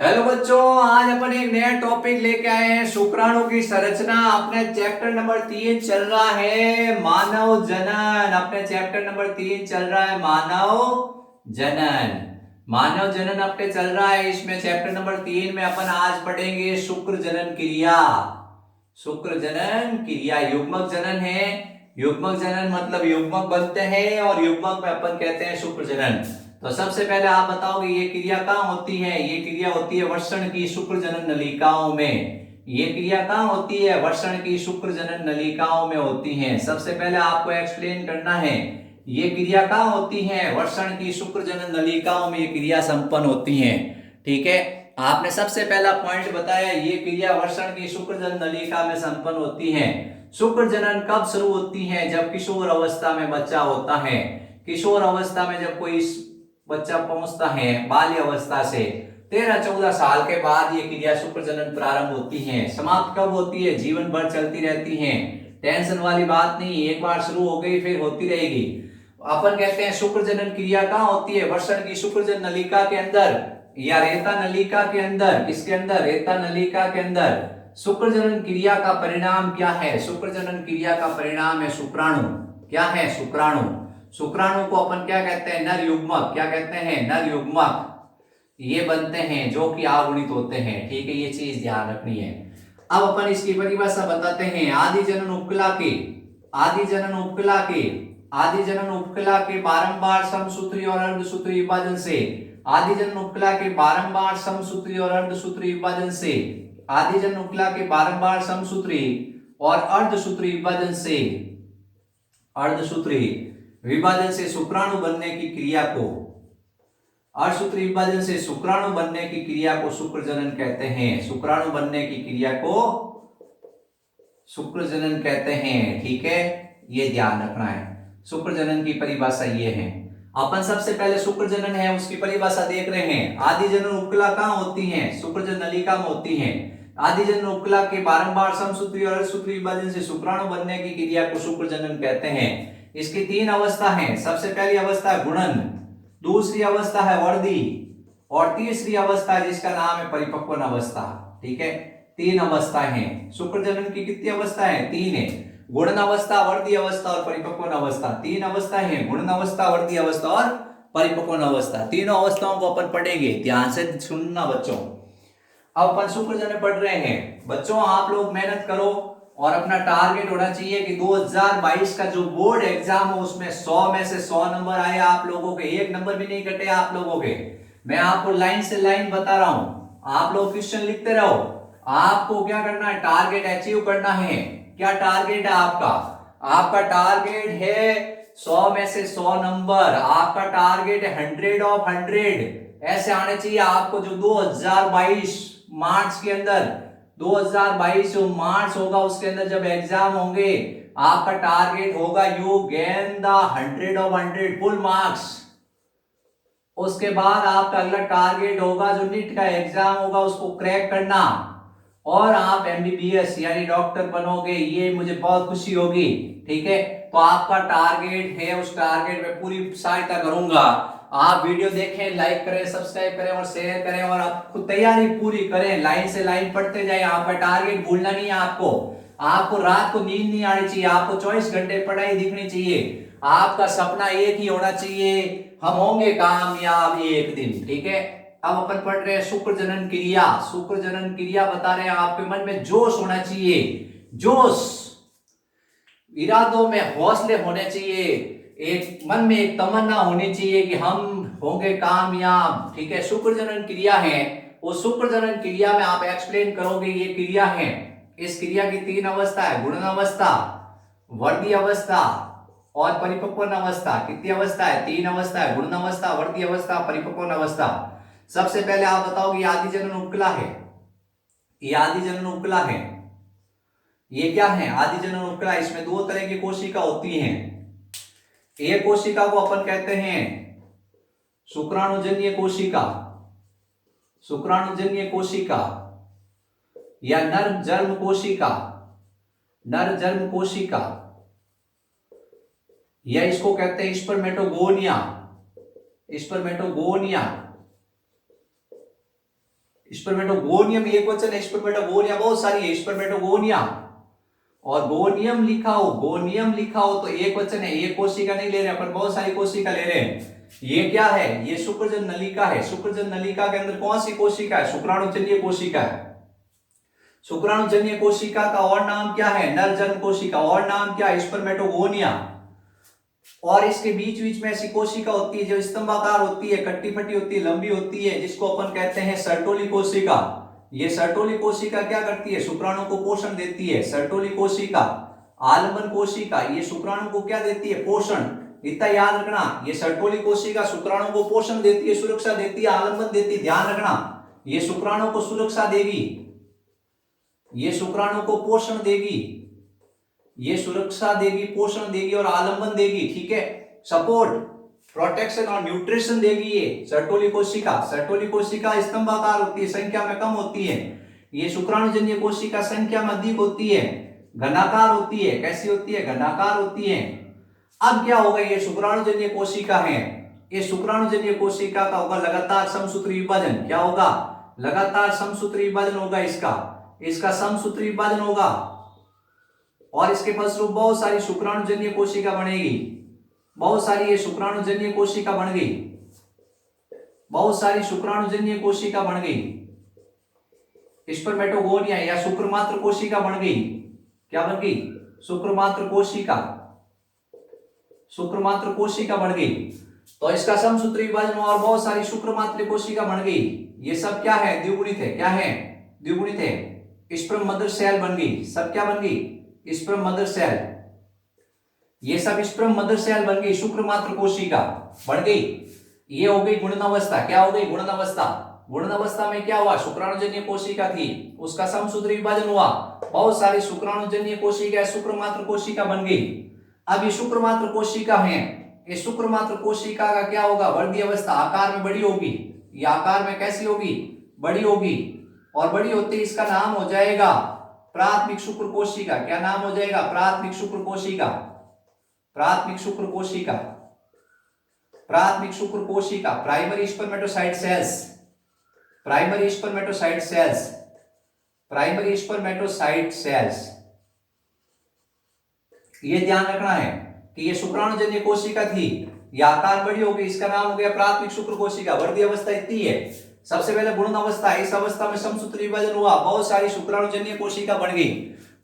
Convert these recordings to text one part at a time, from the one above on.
Hello बच्चों, आज अपन एक नया टॉपिक लेके आए हैं शुक्राणु की संरचना। अपने चैप्टर नंबर 3 चल रहा है मानव जनन। अपने चैप्टर नंबर 3 चल रहा है मानव जनन। मानव जनन अपने चल रहा है। इसमें चैप्टर नंबर 3 में अपन आज पढ़ेंगे शुक्र जनन क्रिया। शुक्र जनन क्रिया युग्मक जनन है। युग्मक जनन मतलब युग्मक बनते हैं और युग्मक में अपन कहते हैं शुक्र जनन। तो सबसे पहले आप बताओगे ये क्रिया कहाँ होती है। ये क्रिया होती है वृषण की शुक्र जनन नलिकाओं में। ये क्रिया कहाँ होती है, वृषण की शुक्र जनन नलिकाओं में होती है। सबसे पहले आपको एक्सप्लेन करना है ये क्रिया कहाँ होती है, वृषण की शुक्र जनन नलिकाओं में ये क्रिया संपन्न होती है। ठीक है, आपने सबसे पहला पॉइंट बताया ये क्रिया वृषण की शुक्र जनन नलिका में संपन्न होती है। शुक्र जनन कब शुरू होती है, जब किशोर अवस्था में बच्चा होता है। किशोर अवस्था में जब कोई बच्चा पहुंचता है बाल्य अवस्था से 13-14 साल के बाद ये क्रिया शुक्र जनन प्रारंभ होती है। समाप्त कब होती है, जीवन भर चलती रहती है। टेंशन वाली बात नहीं, एक बार शुरू हो गई फिर होती रहेगी। अपन कहते हैं शुक्र जनन क्रिया कहाँ होती है, वृषण की शुक्र जनन नलिका के अंदर या रेता नलिका के अंदर। किसके अंदर, रेता नलिका के अंदर। शुक्र जनन क्रिया का परिणाम क्या है, शुक्र जनन क्रिया का परिणाम है शुक्राणु। क्या है, शुक्राणु। शुक्राणु को अपन क्या कहते हैं, नर युग्मक। क्या कहते हैं, नर युग्मक। ये बनते हैं जो कि अगुणित होते हैं। ठीक है, ये चीज ध्यान रखनी है। अब अपन इसकी परिभाषा बताते हैं। आदि जनन उपकला के, आदि जनन उपकला के, आदि जनन उपकला के बारंबार समसूत्री और अर्धसूत्री विभाजन से, आदि जनन उपकला के बारंबार समसूत्री और अर्धसूत्री विभाजन से, आदि जनन उपकला के बारंबार समसूत्री और अर्धसूत्री विभाजन से, अर्धसूत्री विभाजन से शुक्राणु बनने की क्रिया को, अर्धसूत्री विभाजन से शुक्राणु बनने की क्रिया को शुक्र जनन कहते हैं। शुक्राणु बनने की क्रिया को शुक्र जनन कहते हैं। ठीक है, ये ध्यान रखना है। शुक्र जनन की परिभाषा ये है। अपन सबसे पहले शुक्र जनन है उसकी परिभाषा देख रहे हैं। आदि जनन उपकला कहाँ होती है, शुक्र जनन नलिका में होती है। आदि जनन उपकला के बारंबार समसूत्री और अर्धसूत्री विभाजन से शुक्राणु बनने की क्रिया को शुक्र जनन कहते हैं। इसकी 3 अवस्था है। सबसे पहली अवस्था गुणन, दूसरी अवस्था है वर्दी और तीसरी अवस्था जिसका नाम है परिपक्वन अवस्था। ठीक है, 3 अवस्था है। शुक्र जनन की कितनी अवस्था है, 3 है। गुणन अवस्था, वर्दी अवस्था और परिपक्वन अवस्था। 3 अवस्था है, गुणन अवस्था, वर्दी अवस्था और परिपक्वन अवस्था। तीनों अवस्थाओं को अपन पढ़ेंगे, ध्यान से सुनना बच्चों। अब अपन शुक्र जनन पढ़ रहे हैं। बच्चों आप लोग मेहनत करो और अपना टारगेट होना चाहिए कि 2022 का जो बोर्ड एग्जाम हो उसमें 100 में से 100 नंबर आए आप लोगों के, एक नंबर भी नहीं कटे आप लोगों के। मैं आपको लाइन से लाइन बता रहा हूं, आप लोग क्वेश्चन लिखते रहो। आपको क्या करना है, टारगेट अचीव करना है। क्या टारगेट है आपका, आपका टारगेट है 100 में से 100 नंबर। आपका टारगेट है 100 ऑफ 100 ऐसे आने चाहिए आपको। जो 2022 मार्च के अंदर, 2022 जो मार्च होगा उसके अंदर जब एग्जाम होंगे, आपका टारगेट होगा you gain the 100 of 100 full marks. उसके बाद आपका अगला टारगेट होगा जो नीट का एग्जाम होगा उसको क्रैक करना और आप एमबीबीएस यानी डॉक्टर बनोगे, ये मुझे बहुत खुशी होगी। ठीक है, तो आपका टारगेट है, उस टारगेट में पूरी सहायता करूंगा। आप वीडियो देखें, लाइक करें, सब्सक्राइब करें और शेयर करें और आप खुद तैयारी पूरी करें। लाइन से लाइन पढ़ते जाए। आपका टारगेट भूलना नहीं है आपको। आपको रात को नींद नहीं आनी चाहिए, आपको 24 घंटे पढ़ाई दिखनी चाहिए। आपका सपना एक ही होना चाहिए, हम होंगे कामयाब एक दिन। ठीक है, अब अपन पढ़ रहे हैं शुक्र जनन क्रिया। शुक्र जनन क्रिया बता रहे हैं, आपके मन में जोश होना चाहिए, जोश, इरादों में हौसले होने चाहिए, एक मन में एक तमन्ना होनी चाहिए कि हम होंगे कामयाब। ठीक है, शुक्र जनन क्रिया है, वो शुक्र जनन क्रिया में आप एक्सप्लेन करोगे ये क्रिया है। इस क्रिया की 3 अवस्था है, गुणन अवस्था, वर्दी अवस्था और परिपक्वन अवस्था। कितनी अवस्था है, 3 अवस्था है, गुणन अवस्था, वर्दी अवस्था, परिपक्वन अवस्था। सबसे पहले आप बताओगे आदि जनन उपकला है। ये आदि जनन उपकला है। ये क्या है, आदि जनन उपकला। इसमें 2 तरह की कोशिका होती हैं। एक कोशिका को अपन कहते हैं शुक्राणुजन्य कोशिका, शुक्राणुजन्य कोशिका या नर जर्म कोशिका, नर जर्म कोशिका, या इसको कहते हैं स्पर्मेटोगोनिया, स्पर्मेटोगोनिया, स्पर्मेटोगोनियम एक वचन है, स्पर्मेटोगोनिया बहुत सारी है, स्पर्मेटोगोनिया। और गोनियम लिखा हो तो एक वचन है, एक कोशिका नहीं ले रहे अपन, बहुत सारी कोशिका ले रहे हैं। ये क्या है? ये शुक्रजन नलिका है। शुक्रजन नलिका के अंदर कौन सी कोशिका है? शुक्राणुजन्य कोशिका है। शुक्राणुजन्य कोशिका का और नाम क्या है? नरजन्म कोशिका। और नाम क्या है? स्पर्मेटोगोनिया। और इसके बीच बीच में ऐसी कोशिका होती है जो स्तंभाकार होती है, कट्टी फटी होती है, लंबी होती है, जिसको अपन कहते हैं सर्टोली कोशिका। ये सर्टोली कोशिका क्या करती है? शुक्राणु को पोषण देती है। सर्टोली कोशिका। आलंबन कोशिका, ये शुक्राणु को क्या देती है? पोषण। इतना याद रखना, ये सर्टोली कोशिका शुक्राणु को पोषण देती है, सुरक्षा देती है, आलंबन देती है। ध्यान रखना, ये शुक्राणु को सुरक्षा देगी, ये शुक्राणु को पोषण देगी, ये सुरक्षा देगी, पोषण देगी और आलंबन देगी। ठीक है, सपोर्ट, प्रोटेक्शन और न्यूट्रिशन देगी ये सर्टोली कोशिका। सर्टोली कोशिका स्तंभाकार होती है, संख्या में कम होती है। ये शुक्राणुजन्य कोशिका संख्या में अधिक होती है, घनाकार होती है। कैसी होती है? घनाकार होती है। अब क्या होगा? ये शुक्राणुजन्य कोशिका है, ये शुक्राणुजन्य कोशिका का होगा लगातार समसूत्री विभाजन। क्या होगा? लगातार समसूत्री विभाजन होगा इसका समसूत्री विभाजन होगा। और इसके फलस्वरूप बहुत सारी शुक्राणुजन्य कोशिका बनेगी, बहुत सारी ये शुक्राणुजन्य कोशिका बन गई, बहुत सारी शुक्राणुजन्य कोशिका बन गई। स्पर्मेटोगोनिया या शुक्रमात्र कोशिका बन गई। क्या बन गई? शुक्रमात्र कोशिका, शुक्रमात्र कोशिका बन गई। तो इसका समसूत्री विभाजन और बहुत सारी शुक्रमात्र कोशिका बन गई। ये सब क्या है? द्विगुणित है। क्या है? द्विगुणित है। स्पर्म मदर सेल बन गई। सब क्या बन गई? Sperm mother cell. ये सब स्पर्म मदर सेल बन गई, शुक्रमात्र कोशिका बन गई। ये हो गई गुणनावस्था। क्या हो गई? गुणनावस्था। गुणनावस्था में क्या हुआ? शुक्राणुजन्य कोशिका थी, उसका समसूत्री विभाजन हुआ, बहुत सारी शुक्राणुजन्य कोशिका शुक्रमात्र कोशिका बन गई। अब ये शुक्रमात्र कोशिका है, ये शुक्रमात्र कोशिका का क्या होगा? वृद्धि अवस्था, आकार में बड़ी होगी। ये आकार में कैसी होगी? बड़ी होगी। और बड़ी होते ही इसका नाम हो जाएगा प्राथमिक शुक्र कोशिका। क्या नाम हो जाएगा? प्राथमिक शुक्र कोशिका। प्राथमिक शुक्र कोशिका, प्राथमिक शुक्र कोशिका। Primary spermatocyte cells, primary spermatocyte cells, primary spermatocyte cells. ये ध्यान रखना है कि ये शुक्राणुजन्य कोशिका थी, ये आकार बड़ी हो गई, इसका नाम हो गया प्राथमिक शुक्र कोशिका। वृद्धि अवस्था इतनी है। सबसे पहले गुणन अवस्था, इस अवस्था में समसूत्री विभाजन हुआ, बहुत सारी शुक्राणुजन्य कोशिका बन गई।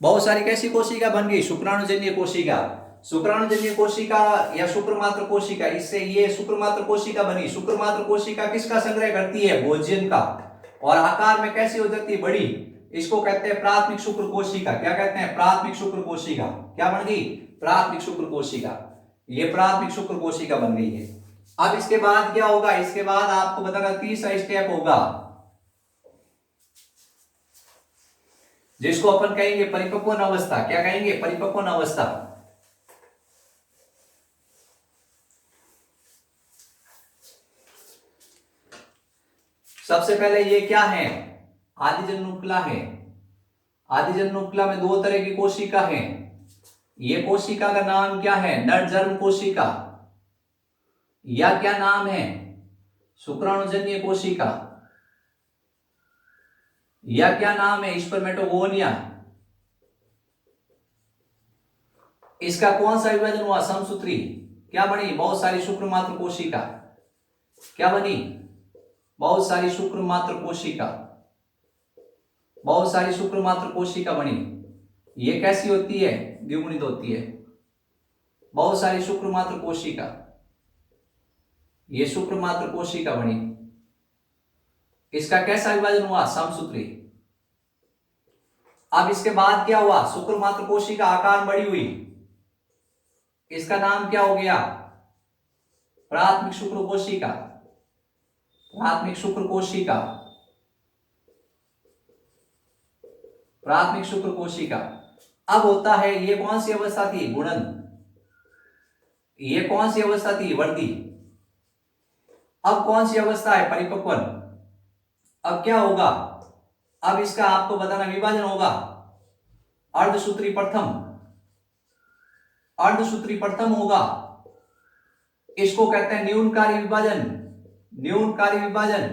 बहुत सारी कैसी कोशिका बन गई? शुक्राणुजन्य कोशिका। शुक्राणुजन्य कोशिका या शुक्रमात्र कोशिका, इससे ये शुक्रमात्र कोशिका बनी। शुक्रमात्र कोशिका किसका संग्रह करती है? भोजन का। और आकार में कैसी हो जाती है? बड़ी। इसको कहते हैं प्राथमिक शुक्र कोशिका। क्या कहते हैं? प्राथमिक शुक्र कोशिका। क्या बन गई? प्राथमिक शुक्र कोशिका। ये प्राथमिक शुक्र कोशिका बन गई है। अब इसके बाद क्या होगा? इसके बाद आपको बताना तीसरा स्टेप होगा, जिसको अपन कहेंगे परिपक्वन अवस्था। क्या कहेंगे? परिपक्वन अवस्था। सबसे पहले ये क्या है? आदिजन्म उपकला है। आदिजन्म उपकला में दो तरह की कोशिका है। ये कोशिका का नाम क्या है? नरजन्म कोशिका। या क्या नाम है? शुक्राणुजन्य कोशिका। या क्या नाम है? स्पर्मेटोगोनिया। इसका कौन सा विभाजन हुआ? समसूत्री। क्या बनी? बहुत सारी शुक्रमात्र कोशिका। क्या बनी? बहुत सारी शुक्रमात्र कोशिका, बहुत सारी शुक्रमात्र कोशिका बनी। ये कैसी होती है? द्विगुणित होती है। बहुत सारी शुक्रमात्र कोशिका, ये शुक्रमात्र कोशिका बनी। इसका कैसा विभाजन हुआ? समसूत्री। अब इसके बाद क्या हुआ? शुक्रमात्र कोशिका आकार बड़ी हुई, इसका नाम क्या हो गया? प्राथमिक शुक्र कोशिका। प्राथमिक शुक्र कोशिका, प्राथमिक शुक्र कोशिका। अब होता है, ये कौन सी अवस्था थी? गुणन। ये कौन सी अवस्था थी? वृद्धि। अब कौन सी अवस्था है? परिपक्वन। अब क्या होगा? अब इसका आपको बताना विभाजन होगा। अर्धसूत्री प्रथम, अर्धसूत्री प्रथम होगा। इसको कहते हैं न्यूनकारी विभाजन। न्यूनकारी विभाजन।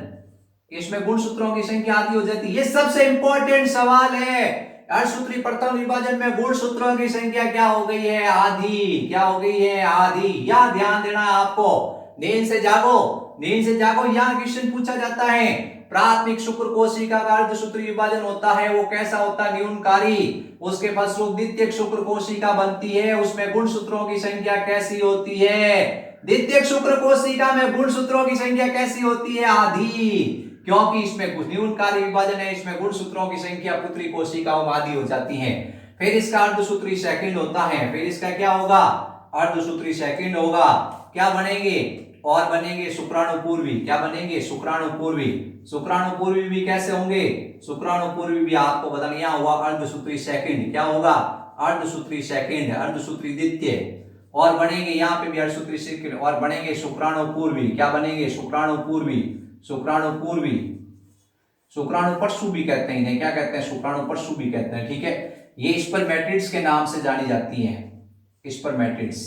इसमें गुणसूत्रों की संख्या आधी हो जाती है। ये सबसे इंपॉर्टेंट सवाल है। अर्धसूत्री प्रथम विभाजन में गुणसूत्रों की संख्या क्या हो गई है? आधी। क्या हो गई है? आधी। या ध्यान देना है आपको। नींद से जागो, नींद से जागो। यहां क्वेश्चन पूछा जाता है प्राथमिक शुक्र कोशिका का अर्धसूत्री विभाजन होता है, वो कैसा होता है? न्यूनकारी। उसके फलस्वरूप द्वितीयक शुक्र कोशिका बनती है, उसमें गुणसूत्रों की संख्या कैसी होती है? द्वितीयक शुक्र कोशिका में गुणसूत्रों की संख्या कैसी होती है? आधी। क्योंकि इसमें न्यूनकारी विभाजन है, इसमें गुणसूत्रों की संख्या पुत्री कोशिकाओं में आधी हो जाती है। फिर इसका अर्धसूत्री सेकंड होता है। फिर इसका क्या होगा? अर्धसूत्री सेकंड होगा। क्या बनेंगे? और बनेंगे शुक्राणुपूर्वी। क्या बनेंगे? शुक्राणुपूर्वी। शुक्राणुपूर्वी भी कैसे होंगे? शुक्राणुपूर्वी भी आपको बताना। यहां हुआ अर्धसूत्री सेकंड। क्या होगा? अर्धसूत्री सेकंड, अर्धसूत्री द्वितीय। और बनेंगे यहां पे भी अर्धसूत्री सेकंड और बनेंगे शुक्राणुपूर्वी। क्या बनेंगे? शुक्राणुपूर्वी। शुक्राणुपूर्वी। शुक्राणुपरशु भी कहते हैं इन्हें। क्या कहते हैं? शुक्राणुपरशु भी कहते हैं। ठीक है, ये स्पर्मेटिड्स के नाम से जानी जाती हैं, स्पर्मेटिड्स।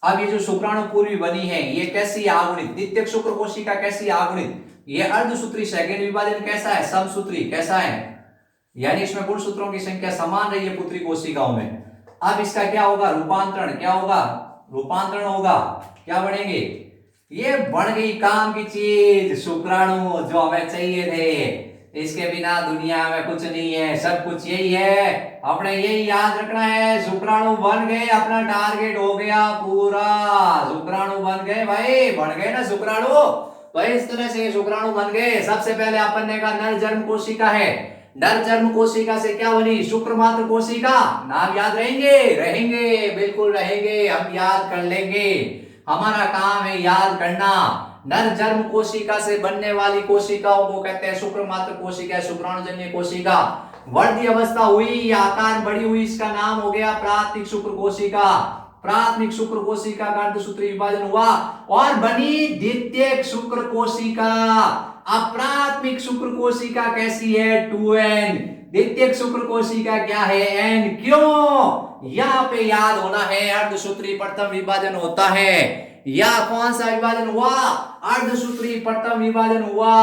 अब ये जो शुक्राणुपूर्वी बनी है, ये कैसी आगुणित? द्वितीयक शुक्र कोशिका कैसी आगुणित? ये अर्धसूत्री सेकंड विभाजन कैसा है? समसूत्री। कैसा है? यानी इसमें गुणसूत्रों की संख्या समान रही है पुत्री कोशिकाओं में। अब इसका क्या होगा? रूपांतरण। क्या होगा? रूपांतरण होगा। क्या बनेंगे? ये बन गई काम की चीज, शुक्राणु, जो हमें चाहिए थे। इसके बिना दुनिया में कुछ नहीं है, सब कुछ यही है। अपने यही याद रखना है, शुक्राणु बन गए, अपना टारगेट हो गया पूरा। शुक्राणु बन गए भाई, बन गए ना शुक्राणु। तो इस तरह से शुक्राणु बन गए। सबसे पहले अपन ने कहा नर जन्म कोशिका है। नर जन्म कोशिका से क्या बनी? शुक्र मात्र कोशिका। नाम याद रहेंगे? रहेंगे, बिल्कुल रहेंगे, हम याद कर लेंगे। हमारा काम है याद करना। नर जन्म कोशिका से बनने वाली कोशिकाओं को कहते हैं शुक्र मात्र कोशिका, शुक्राणुजन्य कोशिका। वर्धी अवस्था हुई, आकार बढ़ी हुई, इसका नाम हो गया प्राथमिक शुक्र कोशिका। प्राथमिक शुक्र कोशिका का अर्धसूत्री विभाजन हुआ और बनी द्वितीयक शुक्र कोशिका। अब प्राथमिक शुक्र कोशिका कैसी है? 2n। द्वितीयक शुक्र कोशिका क्या है? n। क्यों? यहां पे याद होना है, अर्धसूत्री प्रथम विभाजन होता है। या कौन सा विभाजन हुआ? अर्धसूत्री प्रथम विभाजन हुआ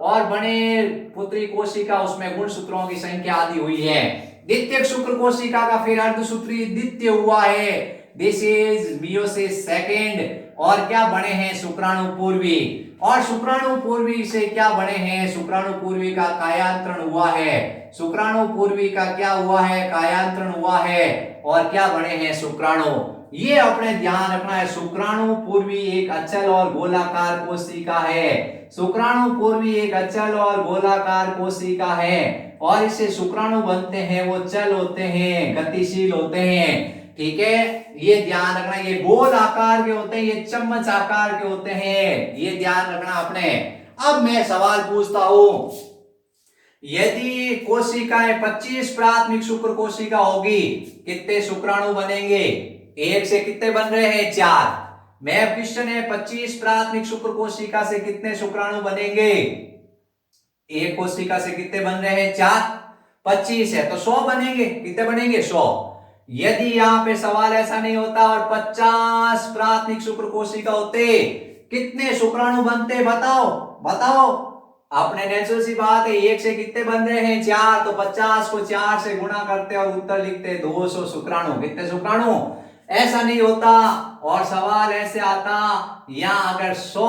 और बने पुत्री कोशिका, उसमें गुणसूत्रों की संख्या आदि हुई है। द्वितीयक शुक्र कोशिका का फिर अर्धसूत्री द्वितीय हुआ है। This is meiosis second. और क्या बने हैं? शुक्राणुपूर्वी। और शुक्राणुपूर्वी से क्या बने हैं? शुक्राणुपूर्वी का कायांतरण हुआ है। शुक्राणुपूर्वी का क्या हुआ है? कायांतरण हुआ है। और क्या बने हैं? शुक्राणु। ये अपने ध्यान रखना है। शुक्राणुपूर्वी एक अचल और गोलाकार कोशिका है। शुक्राणुपूर्वी एक अचल और गोलाकार कोशिका है और इससे शुक्राणु बनते हैं, वो चल होते हैं, गतिशील होते हैं। ठीक है, ये ध्यान रखना। ये गोल आकार के होते हैं, ये चम्मच आकार के होते हैं, ये ध्यान रखना आपने। अब मैं सवाल पूछता हूं, यदि कोशिकाएं 25 प्राथमिक शुक्र कोशिका होगी, कितने शुक्राणु बनेंगे? एक से कितने बन रहे हैं? 4। मैं क्वेश्चन है 25 प्राथमिक शुक्र कोशिका से कितने शुक्राणु बनेंगे? एक कोशिका से कितने बन रहे हैं? 4। 25 है तो 100 बनेंगे। कितने बनेंगे? 100। यदि यहां पे सवाल ऐसा नहीं होता और 50 प्राथमिक शुक्र कोशिका होते, कितने शुक्राणु बनते? बताओ बताओ। आपने नेचुरल सी बात है, एक से कितने बन रहे हैं? 4। तो 50 को 4 से गुणा करते और उत्तर लिखते 200 शुक्राणु। कितने शुक्राणु? ऐसा नहीं होता और सवाल ऐसे आता, यहां अगर 100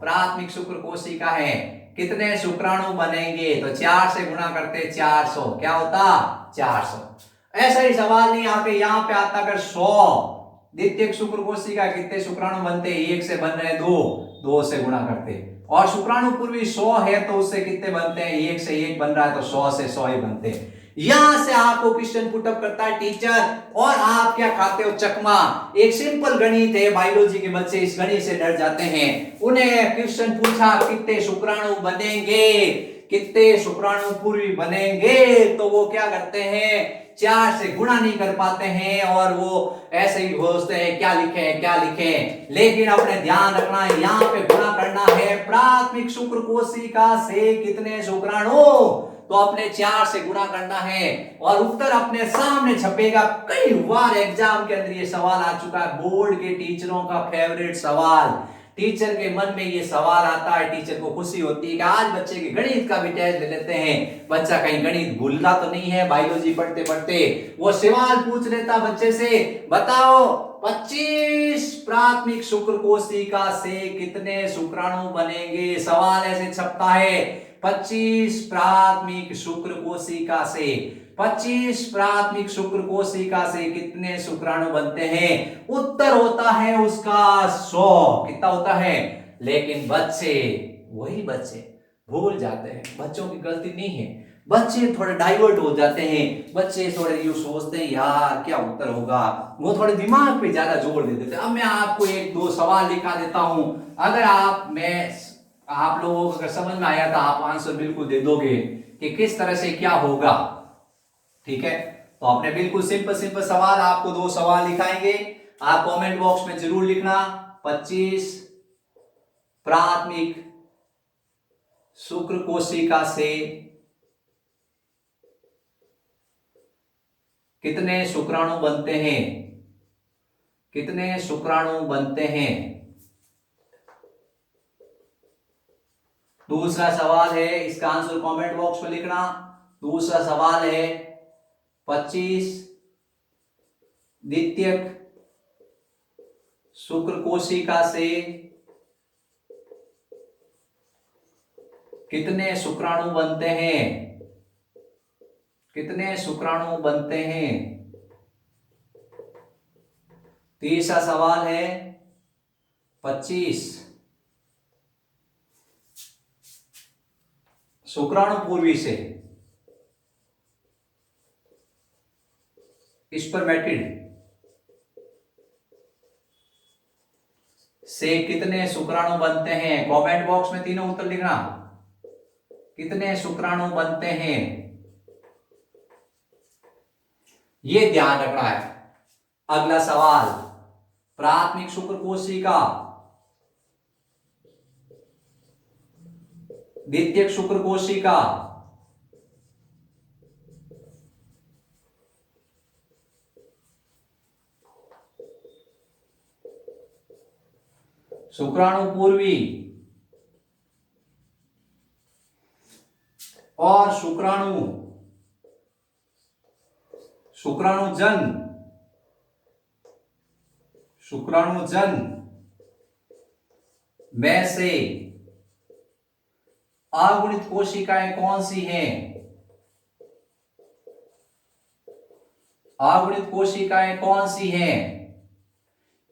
प्राथमिक शुक्र कोशिका है, कितने शुक्राणु बनेंगे? तो 4 से गुणा करते 400। क्या होता? 400। ऐसा ही सवाल नहीं आके यहां पे आता, अगर 100 द्वितीयक शुक्र कोशिका कितने शुक्राणु बनते? एक से बन रहे 2, 2 से गुणा करते। और शुक्राणुपूर्वी 100 है तो उससे कितने बनते हैं? एक से एक बन रहा है तो 100 से 100 ही बनते हैं। यहां से आपको क्वेश्चन पुटअप करता है टीचर और आप क्या खाते हो? चकमा। एक सिंपल गणित है, बायोलॉजी के बच्चे इस गणित से डर जाते हैं। उन्हें क्वेश्चन पूछा कितने शुक्राणु बनेंगे, कितने शुक्राणुपूर्वी बनेंगे, तो वो क्या करते हैं? 4 से गुणा नहीं कर पाते हैं और वो ऐसे ही सोचते हैं क्या लिखे क्या लिखे। लेकिन अपने ध्यान रखना है, यहाँ पे गुणा करना है प्राथमिक शुक्र कोशिका से कितने शुक्राणु, तो अपने 4 से गुणा करना है और उत्तर अपने सामने छपेगा। कई बार एग्जाम के अंदर ये सवाल आ चुका है, बोर्ड के टीचरों का फेवरेट सवाल। टीचर के मन में ये सवाल आता है, टीचर को खुशी होती है कि आज बच्चे के गणित का भी टेस्ट ले लेते हैं, बच्चा कहीं गणित भूलना तो नहीं है। बायोलॉजी पढ़ते पढ़ते वो सवाल पूछ लेता बच्चे से, बताओ 25 प्राथमिक शुक्र कोशिका से कितने शुक्राणु बनेंगे। सवाल ऐसे छपता है, 25 प्राथमिक शुक्र कोशिका से 25 प्राथमिक शुक्र कोशिका से कितने शुक्राणु बनते हैं। उत्तर होता है उसका 100। कितना होता है? लेकिन बच्चे, वही बच्चे भूल जाते हैं। बच्चों की गलती नहीं है, बच्चे थोड़े डाइवर्ट हो जाते हैं। बच्चे थोड़े यूं सोचते हैं यार क्या उत्तर होगा, वो थोड़े दिमाग पे ज्यादा जोर दे देते हैं। अब मैं आपको एक दो सवाल लिखा देता हूं, अगर आप लोगों को अगर समझ में आया तो आप आंसर बिल्कुल दे दोगे कि किस तरह से क्या होगा। ठीक है, तो आपने बिल्कुल सिंपल सिंपल सवाल, आपको दो सवाल लिखाएंगे, आप कमेंट बॉक्स में जरूर लिखना। 25 प्राथमिक शुक्र कोशिका से कितने शुक्राणु बनते हैं, कितने शुक्राणु बनते हैं। दूसरा सवाल है, इसका आंसर कमेंट बॉक्स में लिखना। दूसरा सवाल है 25 द्वितीयक शुक्र कोशिका से कितने शुक्राणु बनते हैं, कितने शुक्राणु बनते हैं। तीसरा सवाल है 25 शुक्राणु पूर्वी से स्पर्मेटिड से कितने शुक्राणु बनते हैं। कमेंट बॉक्स में तीनों उत्तर लिखना, कितने शुक्राणु बनते हैं, ये ध्यान रखना है। अगला सवाल, प्राथमिक शुक्र कोशिका द्वितीयक शुक्र कोशिका शुक्राणु पूर्वी और शुक्राणुजन में से अगुणित कोशिकाएं कौन सी हैं। अगुणित कोशिकाएं कौन सी हैं।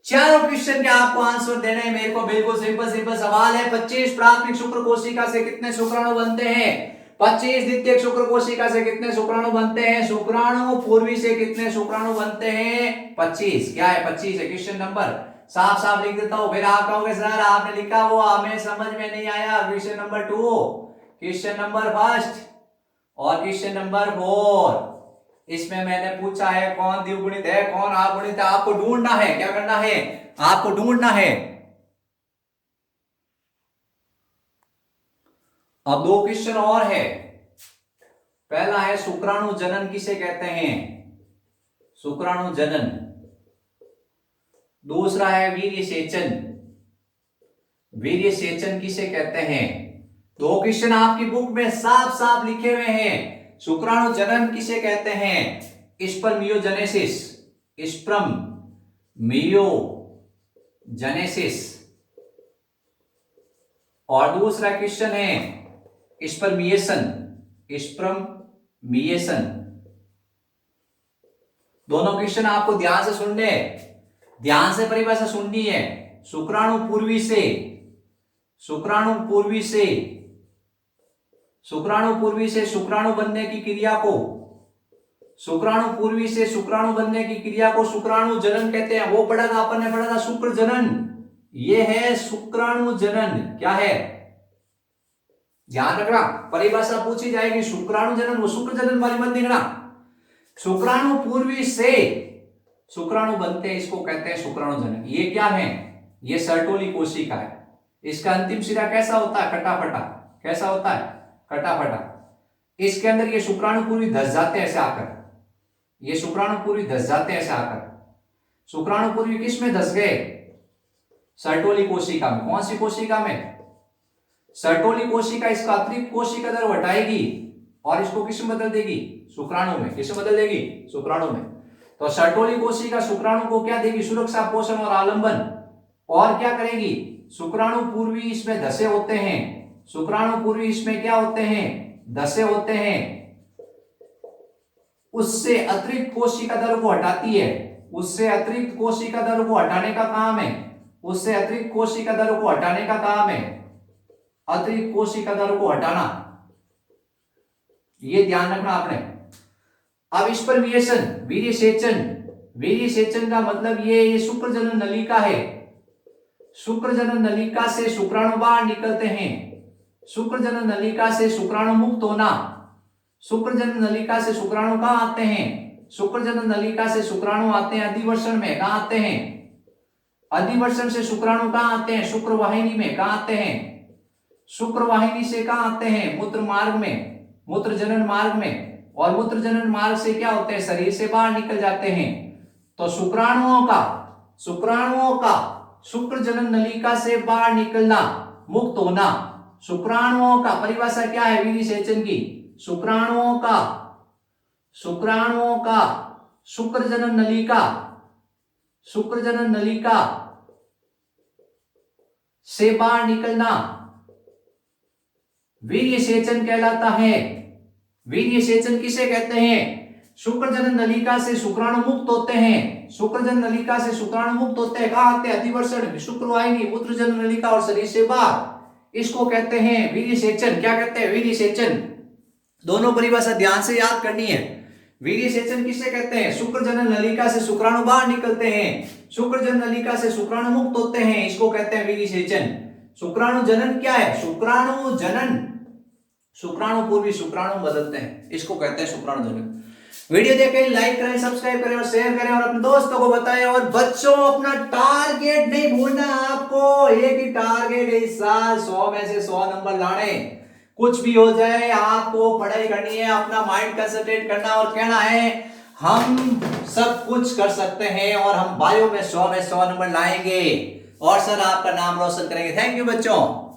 चारों क्वेश्चन के आपको आंसर देने हैं मेरे को। बिल्कुल सिंपल सिंपल सवाल है। 25 प्राथमिक शुक्र कोशिका से कितने शुक्राणु बनते हैं, 25 द्वितीयक शुक्र कोशिका से कितने शुक्राणु बनते हैं, शुक्राणु पूर्वी से कितने शुक्राणु बनते हैं। 25 क्या है, 25 है क्वेश्चन नंबर। साफ साफ लिख देता हूं, फिर आप कहोगे सर आपने लिखा वो हमें समझ में नहीं आया। क्वेश्चन नंबर 2, क्वेश्चन नंबर 1 और क्वेश्चन नंबर 4, इसमें मैंने पूछा है कौन द्विगुणित है कौन अगुणित है। आपको ढूंढना है, क्या करना है, आपको ढूंढना है। अब दो क्वेश्चन और है। पहला है शुक्राणु जनन किसे कहते हैं, शुक्राणु जनन। दूसरा है वीर्य सेचन, वीर्य सेचन किसे कहते हैं। दो क्वेश्चन आपकी बुक में साफ साफ लिखे हुए हैं। शुक्राणु जनन किसे कहते हैं, स्पर्मियोजेनेसिस, स्पर्म मियोजेनेसिस। और दूसरा क्वेश्चन है स्पर्मिएशन, स्पर्मिएशन। दोनों क्वेश्चन आपको ध्यान से सुनने, ध्यान से परिभाषा सुननी है। शुक्राणु पूर्वी से, शुक्राणु पूर्वी से, शुक्राणु पूर्वी से शुक्राणु बनने की क्रिया को, शुक्राणु पूर्वी से शुक्राणु बनने की क्रिया को शुक्राणु जनन कहते हैं। वो पढ़ा था अपन ने, पढ़ा था शुक्र जनन। ये है शुक्राणु जनन। क्या है, ध्यान रखना, परिभाषा पूछी जाएगी शुक्राणु जनन, वो शुक्र जनन वाली मत देखना। शुक्राणु पूर्वी से शुक्राणु बनते हैं, इसको कहते हैं शुक्राणु जनन। ये क्या है, ये सर्टोली कोशिका है। इसका अंतिम सिरा कैसा होता है, कटाफटा। कैसा होता है, कटाफटा। इसके अंदर ये शुक्राणु पूर्वी धस जाते हैं ऐसे आकर, ये शुक्राणु पूर्वी धस जाते हैं ऐसे आकर। शुक्राणु पूर्वी किस में धस गए, सर्टोली कोशिका में। कौन सी कोशिका में? सर्टोली कोशिका इसका अतिरिक्त कोशिका द्रव हटाएगी और इसको किसमें बदल देगी? शुक्राणु में। किसमें बदल देगी? शुक्राणु में। तो सर्टोली कोशिका शुक्राणु को क्या देगी? सुरक्षा, पोषण और आलंबन। और क्या करेगी? शुक्राणु पूर्वी इसमें धसे होते हैं। शुक्राणु पूर्वी इसमें क्या होते हैं? धसे होते हैं। उससे अतिरिक्त कोशिका द्रव को हटाती है। उससे अतिरिक्त कोशिका द्रव को हटाने का काम है। उससे अतिरिक्त कोशिका द्रव को हटाने का काम है। अतिरिक्त कोशिका द्रव को हटाना, ये ध्यान रखना आपने। अब स्पर्मिएशन, वीर्य सेचन। वीर्य सेचन का मतलब ये शुक्रजनन नलिका है। शुक्रजनन नलिका से शुक्राणु बाहर निकलते हैं। शुक्रजनन नलिका से शुक्राणु मुक्त होना। शुक्रजनन नलिका से शुक्राणु कहां आते हैं? शुक्रजनन नलिका से शुक्राणु आते हैं अधिवर्षण में। कहां आते हैं? अधिवर्षण से शुक्राणु कहां आते हैं? शुक्रवाहिनी में। कहां आते हैं? शुक्रवाहिनी से कहां आते हैं? मूत्र मार्ग में, मूत्रजनन मार्ग में। और मूत्रजनन मार्ग से क्या होते हैं? शरीर से बाहर निकल जाते हैं। तो शुक्राणुओं का शुक्रजनन नलिका से बाहर निकलना, मुक्त होना। शुक्राणुओं का परिभाषा क्या है वीर्य सेचन की? शुक्राणुओं का शुक्रजनन नलिका से बाहर निकलना वीर्य सेचन कहलाता है। वीर्य सेचन किसे कहते हैं? शुक्रजनन नलिका से शुक्राणु मुक्त होते हैं। शुक्रजनन नलिका से शुक्राणु मुक्त होते हैं। कहां आते हैं? अधिवर्षण, शुक्रवाहिनी, मूत्रजनन नलिका और शरीर से बाहर। इसको कहते हैं वीर्य सेचन। क्या कहते हैं? वीर्य सेचन। दोनों परिभाषा ध्यान से याद करनी है। वीर्य सेचन किसे कहते हैं? शुक्रजनन नलिका से शुक्राणु बाहर निकलते हैं। शुक्रजनन नलिका से शुक्राणु मुक्त होते हैं। इसको कहते हैं वीर्य सेचन। शुक्राणु जनन क्या है? शुक्राणु जनन, शुक्राणु पूर्वी शुक्राणु बदलते हैं, इसको कहते हैं शुक्राणु जनन। वीडियो देखें, लाइक करें, सब्सक्राइब करें और शेयर करें और अपने दोस्तों को बताएं। और बच्चों, अपना टारगेट नहीं भूलना आपको। एक ही टारगेट है इस साल, 100 में से 100 नंबर लाने। कुछ भी हो जाए, आपको पढ़ाई करनी है, अपना माइंड कंसंट्रेट करना और कहना है हम सब कुछ कर सकते हैं और हम बायो में 100 में 100 नंबर लाएंगे और सर आपका नाम रोशन करेंगे। थैंक यू बच्चों।